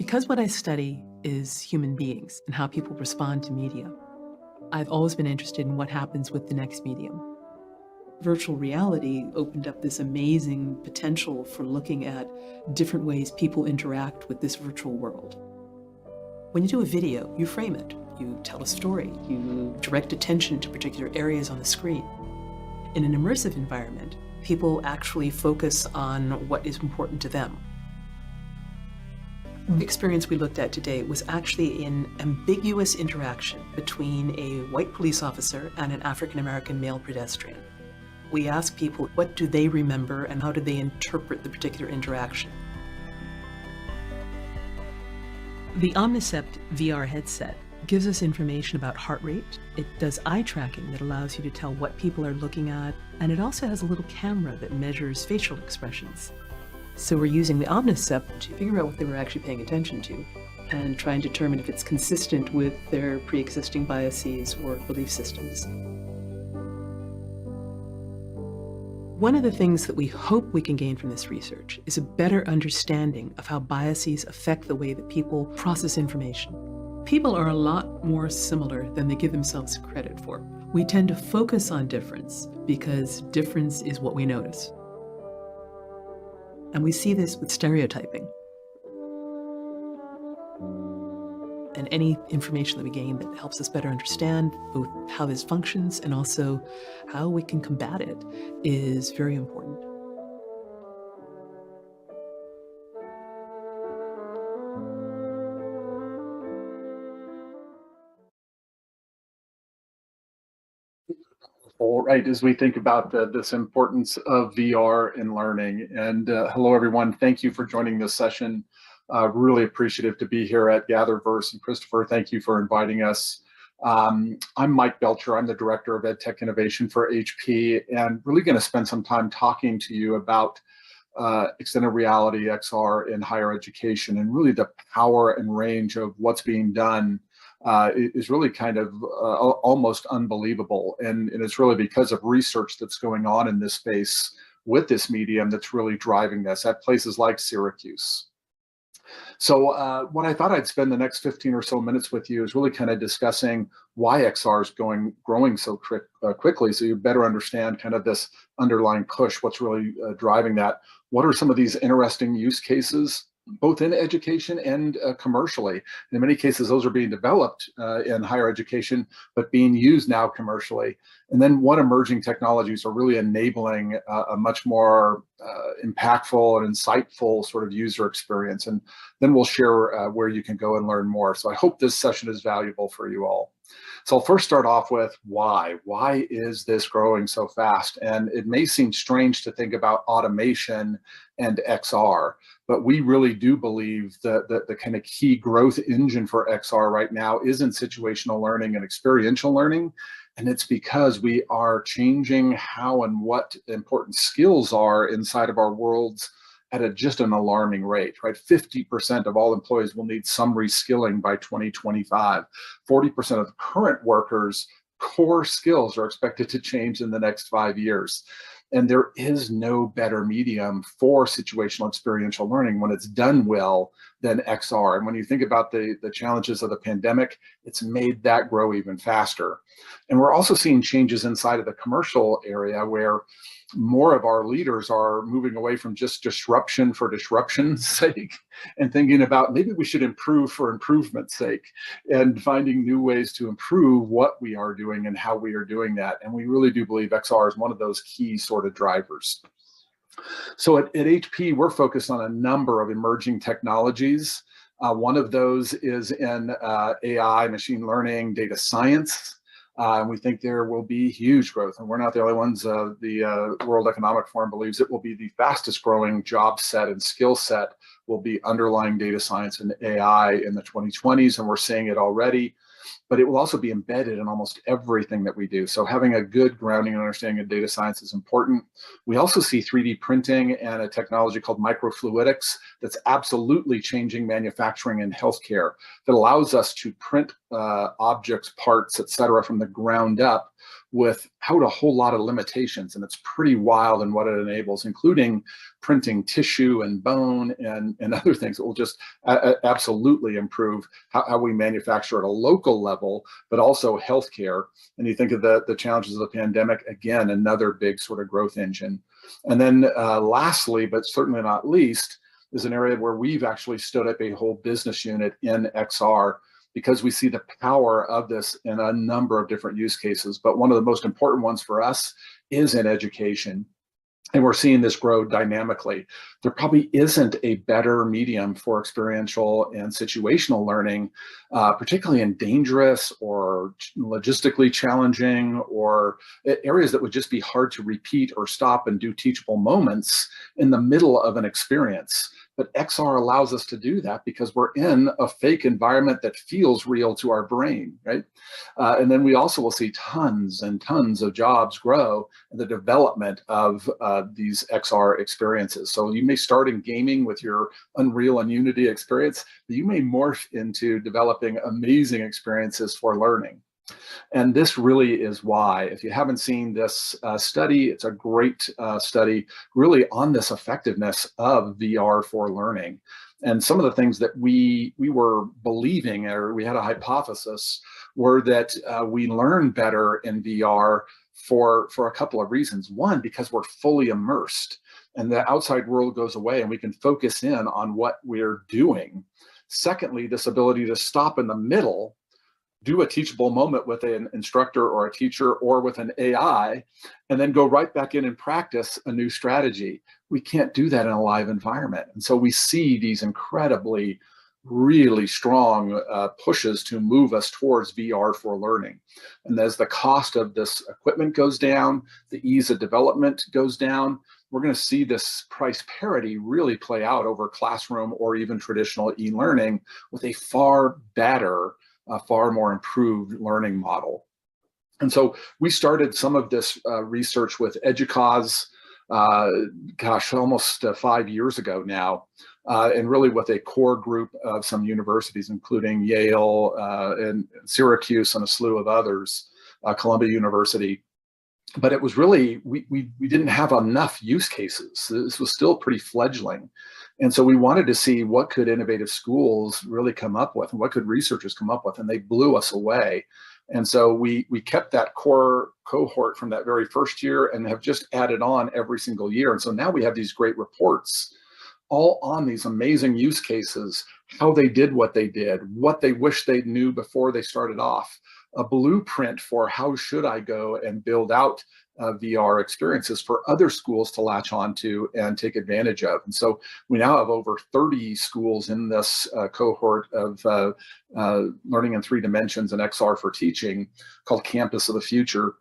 Because what I study is human beings and how people respond to media, I've always been interested in what happens with the next medium. Virtual reality opened up this amazing potential for looking at different ways people interact with this virtual world. When you do a video, you frame it, you tell a story, you direct attention to particular areas on the screen. In an immersive environment, people actually focus on what is important to them. The experience we looked at today was actually an ambiguous interaction between a white police officer and an African-American male pedestrian. We asked people, what do they remember and how do they interpret the particular interaction? The Omnisept VR headset gives us information about heart rate. It does eye tracking that allows you to tell what people are looking at, and it also has a little camera that measures facial expressions. So we're using the Omnisept to figure out what they were actually paying attention to and try and determine if it's consistent with their pre-existing biases or belief systems. One of the things that we hope we can gain from this research is a better understanding of how biases affect the way that people process information. People are a lot more similar than they give themselves credit for. We tend to focus on difference because difference is what we notice. And we see this with stereotyping. And any information that we gain that helps us better understand both how this functions and also how we can combat it is very important. Right, as we think about this importance of VR in learning. And hello, everyone. Thank you for joining this session. Really appreciative to be here at Gatherverse. And Christopher, thank you for inviting us. I'm Mike Belcher. I'm the Director of EdTech Innovation for HP, and really going to spend some time talking to you about extended reality, XR, in higher education, and really the power and range of what's being done is really kind of almost unbelievable. And it's really because of research that's going on in this space with this medium that's really driving this at places like Syracuse. So what I thought I'd spend the next 15 or so minutes with you is really kind of discussing why XR is growing so quickly, so you better understand kind of this underlying push, what's really driving that. What are some of these interesting use cases, both in education and commercially? In many cases, those are being developed in higher education, but being used now commercially. And then what emerging technologies are really enabling a much more impactful and insightful sort of user experience. And then we'll share where you can go and learn more. So I hope this session is valuable for you all. So I'll first start off with why. Why is this growing so fast? And it may seem strange to think about automation and XR, but we really do believe that the kind of key growth engine for XR right now is in situational learning and experiential learning. And it's because we are changing how and what important skills are inside of our worlds at just an alarming rate, right? 50% of all employees will need some reskilling by 2025. 40% of the current workers' core skills are expected to change in the next 5 years. And there is no better medium for situational experiential learning when it's done well than XR. And when you think about the challenges of the pandemic, it's made that grow even faster. And we're also seeing changes inside of the commercial area where more of our leaders are moving away from just disruption for disruption's sake and thinking about maybe we should improve for improvement's sake and finding new ways to improve what we are doing and how we are doing that. And we really do believe XR is one of those key sort of drivers. So at HP, we're focused on a number of emerging technologies. One of those is in AI, machine learning, data science. And we think there will be huge growth, and we're not the only ones. The World Economic Forum believes it will be the fastest growing job set and skill set will be underlying data science and AI in the 2020s, and we're seeing it already. But it will also be embedded in almost everything that we do. So having a good grounding and understanding of data science is important. We also see 3D printing and a technology called microfluidics that's absolutely changing manufacturing and healthcare, that allows us to print objects, parts, et cetera, from the ground up without a whole lot of limitations. And it's pretty wild in what it enables, including printing tissue and bone and other things that will just absolutely improve how we manufacture at a local level, but also healthcare. And you think of the challenges of the pandemic, again, another big sort of growth engine. And then lastly, but certainly not least, is an area where we've actually stood up a whole business unit in XR, because we see the power of this in a number of different use cases. But one of the most important ones for us is in education. And we're seeing this grow dynamically. There probably isn't a better medium for experiential and situational learning, particularly in dangerous or logistically challenging or areas that would just be hard to repeat or stop and do teachable moments in the middle of an experience. But XR allows us to do that because we're in a fake environment that feels real to our brain, right? And then we also will see tons and tons of jobs grow in the development of these XR experiences. So you may start in gaming with your Unreal and Unity experience, but you may morph into developing amazing experiences for learning. And this really is why, if you haven't seen this study, it's a great study really on this effectiveness of VR for learning. And some of the things that we were believing, or we had a hypothesis, were that we learn better in VR for a couple of reasons. One, because we're fully immersed and the outside world goes away and we can focus in on what we're doing. Secondly, this ability to stop in the middle, do a teachable moment with an instructor or a teacher or with an AI, and then go right back in and practice a new strategy. We can't do that in a live environment. And so we see these incredibly, really strong pushes to move us towards VR for learning. And as the cost of this equipment goes down, the ease of development goes down, we're going to see this price parity really play out over classroom or even traditional e-learning with a far better, far more improved learning model. And so we started some of this research with EDUCAUSE, almost 5 years ago now, and really with a core group of some universities, including Yale and Syracuse and a slew of others, Columbia University. But it was really, we didn't have enough use cases. This was still pretty fledgling. And so we wanted to see what could innovative schools really come up with and what could researchers come up with, and they blew us away. And so we kept that core cohort from that very first year and have just added on every single year. And so now we have these great reports all on these amazing use cases, how they did what they did, what they wish they knew before they started off, a blueprint for how should I go and build out VR experiences for other schools to latch onto and take advantage of. And so we now have over 30 schools in this cohort of learning in 3 dimensions and XR for teaching, called Campus of the Future.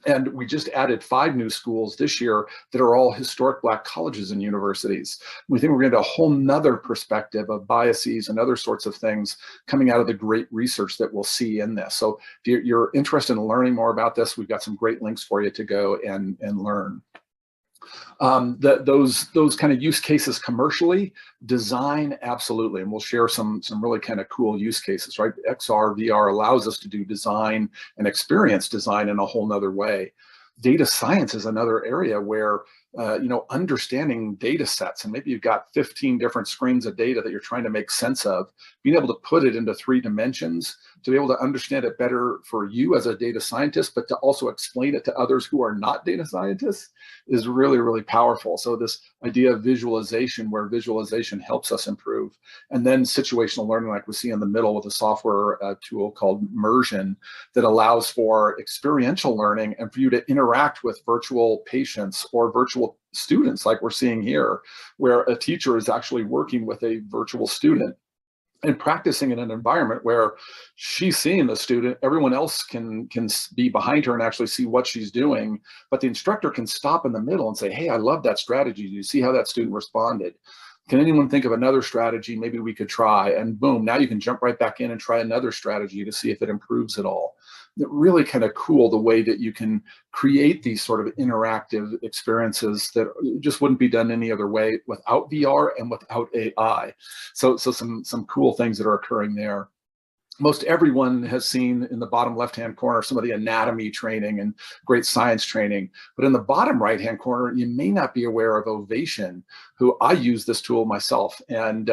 And we just added 5 new schools this year that are all historic Black colleges and universities. We think we're going to have a whole nother perspective of biases and other sorts of things coming out of the great research that we'll see in this. So if you're interested in learning more about this, we've got some great links for you to go and learn. Those kind of use cases commercially, design, absolutely. And we'll share some really kind of cool use cases, right? XR, VR allows us to do design and experience design in a whole nother way. Data science is another area where understanding data sets, and maybe you've got 15 different screens of data that you're trying to make sense of, being able to put it into 3 dimensions, to be able to understand it better for you as a data scientist, but to also explain it to others who are not data scientists, is really, really powerful. So this idea of visualization, where visualization helps us improve. And then situational learning, like we see in the middle with a software tool called Immersion, that allows for experiential learning and for you to interact with virtual patients or virtual students, like we're seeing here, where a teacher is actually working with a virtual student and practicing in an environment where she's seeing the student, everyone else can be behind her and actually see what she's doing, but the instructor can stop in the middle and say, hey, I love that strategy. Do you see how that student responded? Can anyone think of another strategy maybe we could try? And boom, now you can jump right back in and try another strategy to see if it improves at all. Really kind of cool the way that you can create these sort of interactive experiences that just wouldn't be done any other way without VR and without AI. So some cool things that are occurring there. most everyone has seen in the bottom left-hand corner some of the anatomy training and great science training. But in the bottom right-hand corner, you may not be aware of Ovation, who I use this tool myself. And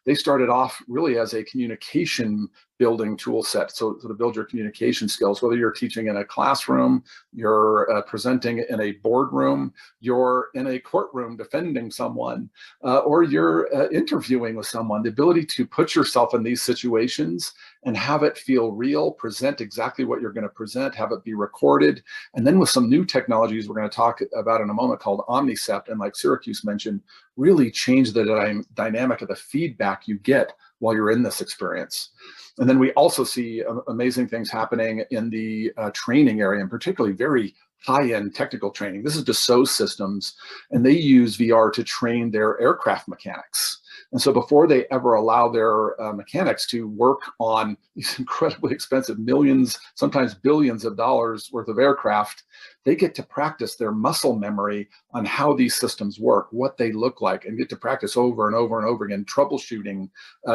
they started off really as a communication building tool set. So to build your communication skills, whether you're teaching in a classroom, you're presenting in a boardroom, you're in a courtroom defending someone, or you're interviewing with someone, the ability to put yourself in these situations and have it feel real, present exactly what you're going to present, have it be recorded. And then with some new technologies we're going to talk about in a moment called Omnisept, and like Syracuse mentioned, really change the dynamic of the feedback you get while you're in this experience. And then we also see amazing things happening in the training area, and particularly very high-end technical training. This is Dassault Systems, and they use VR to train their aircraft mechanics. And so before they ever allow their mechanics to work on these incredibly expensive millions, sometimes billions of dollars worth of aircraft, they get to practice their muscle memory on how these systems work, what they look like, and get to practice over and over and over again, troubleshooting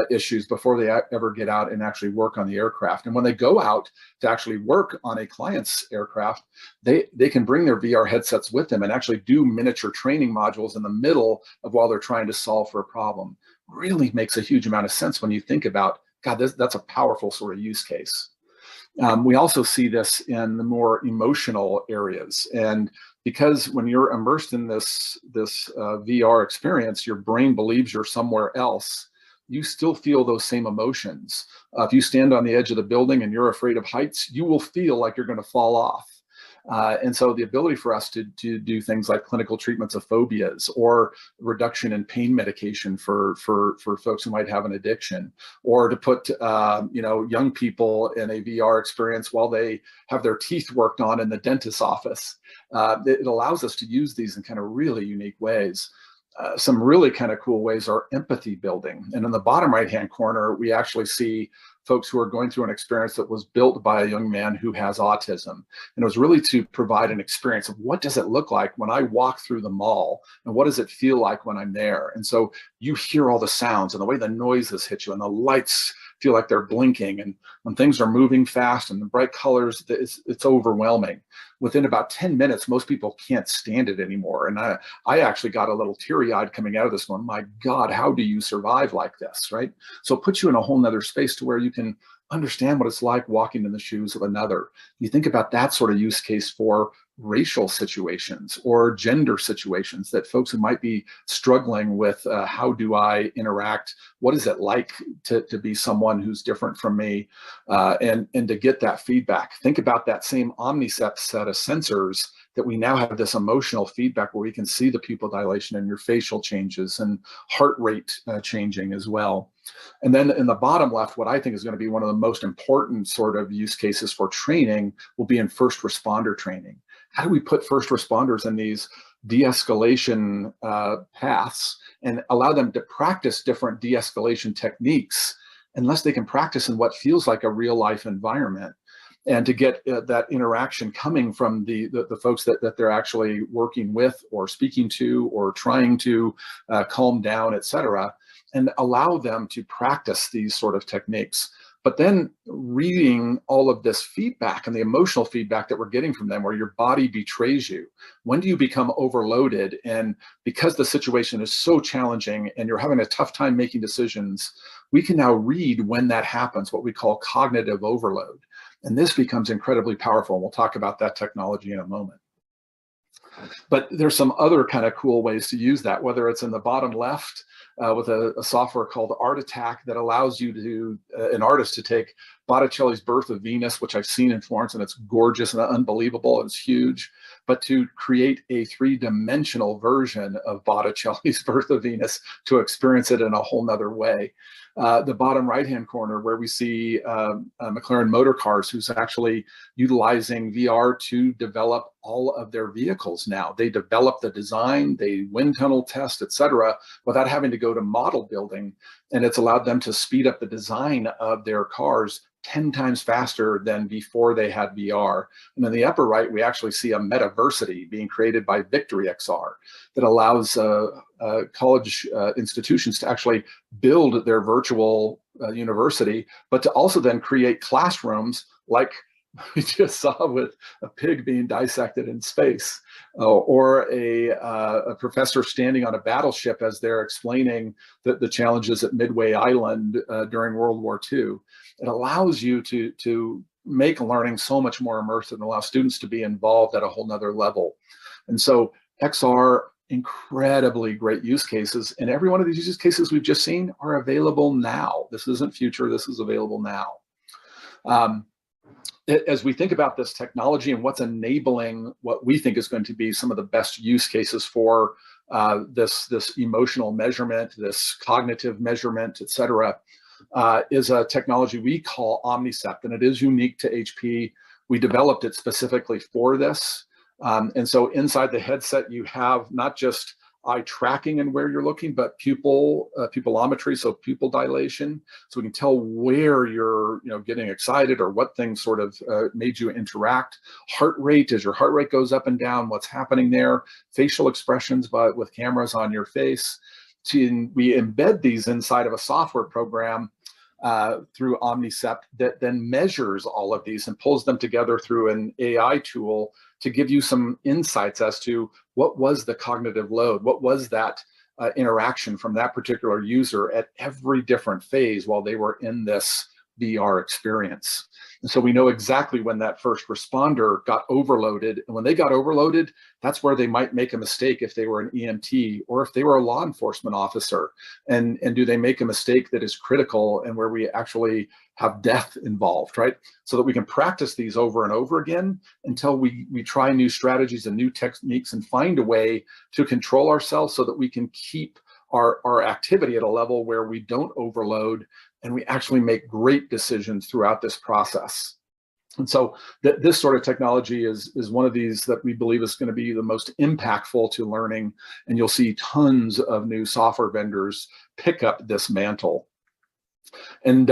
issues before they ever get out and actually work on the aircraft. And when they go out to actually work on a client's aircraft, they can bring their VR headsets with them and actually do miniature training modules in the middle of while they're trying to solve for a problem. Really makes a huge amount of sense when you think about, God, that's a powerful sort of use case. We also see this in the more emotional areas. And because when you're immersed in this VR experience, your brain believes you're somewhere else, you still feel those same emotions. If you stand on the edge of the building and you're afraid of heights, you will feel like you're going to fall off. And so the ability for us to do things like clinical treatments of phobias, or reduction in pain medication for folks who might have an addiction, or to put young people in a VR experience while they have their teeth worked on in the dentist's office. It allows us to use these in kind of really unique ways. Some really kind of cool ways are empathy building. And in the bottom right-hand corner, we actually see folks who are going through an experience that was built by a young man who has autism. And it was really to provide an experience of what does it look like when I walk through the mall, and what does it feel like when I'm there? And so you hear all the sounds and the way the noises hit you, and the lights feel like they're blinking, and when things are moving fast and the bright colors, it's overwhelming. Within about 10 minutes, most people can't stand it anymore. And I actually got a little teary-eyed coming out of this one. My God, how do you survive like this, right? So it puts you in a whole nother space to where you can understand what it's like walking in the shoes of another. You think about that sort of use case for racial situations or gender situations, that folks who might be struggling with how do I interact, what is it like to be someone who's different from me, and to get that feedback. Think about that same Omnisept set of sensors that we now have this emotional feedback where we can see the pupil dilation and your facial changes and heart rate changing as well. And then in the bottom left, what I think is going to be one of the most important sort of use cases for training will be in first responder training. How do we put first responders in these de-escalation paths and allow them to practice different de-escalation techniques, unless they can practice in what feels like a real life environment? And to get that interaction coming from the folks that they're actually working with or speaking to or trying to calm down, et cetera, and allow them to practice these sort of techniques. But then reading all of this feedback and the emotional feedback that we're getting from them, where your body betrays you. When do you become overloaded? And because the situation is so challenging and you're having a tough time making decisions, we can now read when that happens, what we call cognitive overload. And this becomes incredibly powerful. And we'll talk about that technology in a moment. But there's some other kind of cool ways to use that, whether it's in the bottom left with a software called ArtAttack that allows you to, an artist to take Botticelli's Birth of Venus, which I've seen in Florence, and it's gorgeous and unbelievable, it's huge, but to create a three-dimensional version of Botticelli's Birth of Venus to experience it in a whole nother way. The bottom right-hand corner, where we see McLaren Motor Cars, who's actually utilizing VR to develop all of their vehicles now. They develop the design, they wind tunnel test, et cetera, without having to go to model building. And it's allowed them to speed up the design of their cars 10 times faster than before they had VR. And in the upper right, we actually see a metaversity being created by Victory XR that allows college institutions to actually build their virtual university, but to also then create classrooms like we just saw with a pig being dissected in space, or a professor standing on a battleship as they're explaining the challenges at Midway Island during World War II. It allows you to make learning so much more immersive and allow students to be involved at a whole nother level. And so XR, incredibly great use cases, and every one of these use cases we've just seen are available now. This isn't future, this is available now. As we think about this technology and what's enabling what we think is going to be some of the best use cases for this emotional measurement, this cognitive measurement, et cetera, is a technology we call Omnisept, and it is unique to HP. We developed it specifically for this. And so inside the headset, you have not just eye tracking and where you're looking, but pupillometry, so pupil dilation. So we can tell where you're getting excited or what things sort of made you interact. Heart rate, as your heart rate goes up and down, what's happening there. Facial expressions with cameras on your face. We embed these inside of a software program through Omnisept that then measures all of these and pulls them together through an AI tool to give you some insights as to what was the cognitive load, what was that interaction from that particular user at every different phase while they were in this VR experience. And so we know exactly when that first responder got overloaded. And when they got overloaded, that's where they might make a mistake if they were an EMT or if they were a law enforcement officer. And do they make a mistake that is critical and where we actually have death involved, right? So that we can practice these over and over again until we try new strategies and new techniques and find a way to control ourselves so that we can keep our activity at a level where we don't overload and we actually make great decisions throughout this process. And so this sort of technology is one of these that we believe is going to be the most impactful to learning, and you'll see tons of new software vendors pick up this mantle. And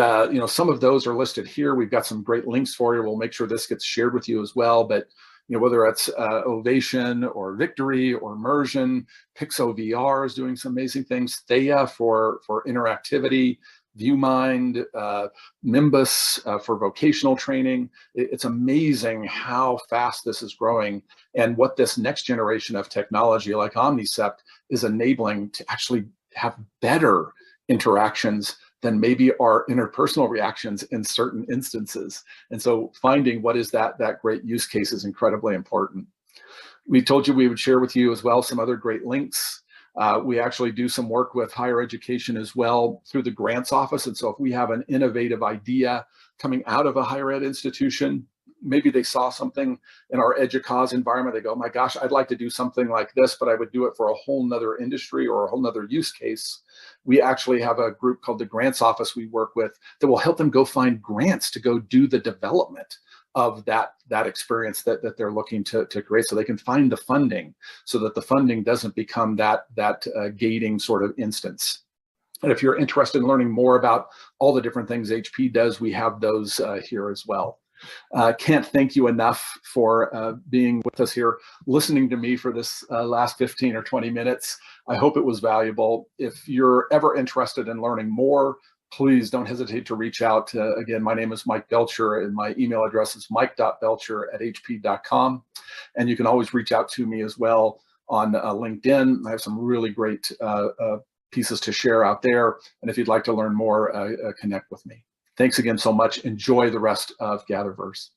some of those are listed here. We've got some great links for you. We'll make sure this gets shared with you as well. But whether it's Ovation or Victory or Immersion, Pixo VR is doing some amazing things. Thea for interactivity, ViewMind, Nimbus for vocational training. It's amazing how fast this is growing and what this next generation of technology like Omnisept is enabling to actually have better interactions than maybe our interpersonal reactions in certain instances. And so finding what is that great use case is incredibly important. We told you we would share with you as well some other great links. We actually do some work with higher education as well through the grants office. And so if we have an innovative idea coming out of a higher ed institution, maybe they saw something in our EDUCAUSE environment, they go, oh my gosh, I'd like to do something like this, but I would do it for a whole nother industry or a whole nother use case. We actually have a group called the grants office we work with that will help them go find grants to go do the development of that experience that they're looking to create, so they can find the funding so that the funding doesn't become that gating sort of instance. And if you're interested in learning more about all the different things HP does, we have those here as well. Can't thank you enough for being with us here, listening to me for this last 15 or 20 minutes. I hope it was valuable. If you're ever interested in learning more, please don't hesitate to reach out. Again, my name is Mike Belcher, and my email address is mike.belcher@hp.com. And you can always reach out to me as well on LinkedIn. I have some really great pieces to share out there. And if you'd like to learn more, connect with me. Thanks again so much. Enjoy the rest of Gatherverse.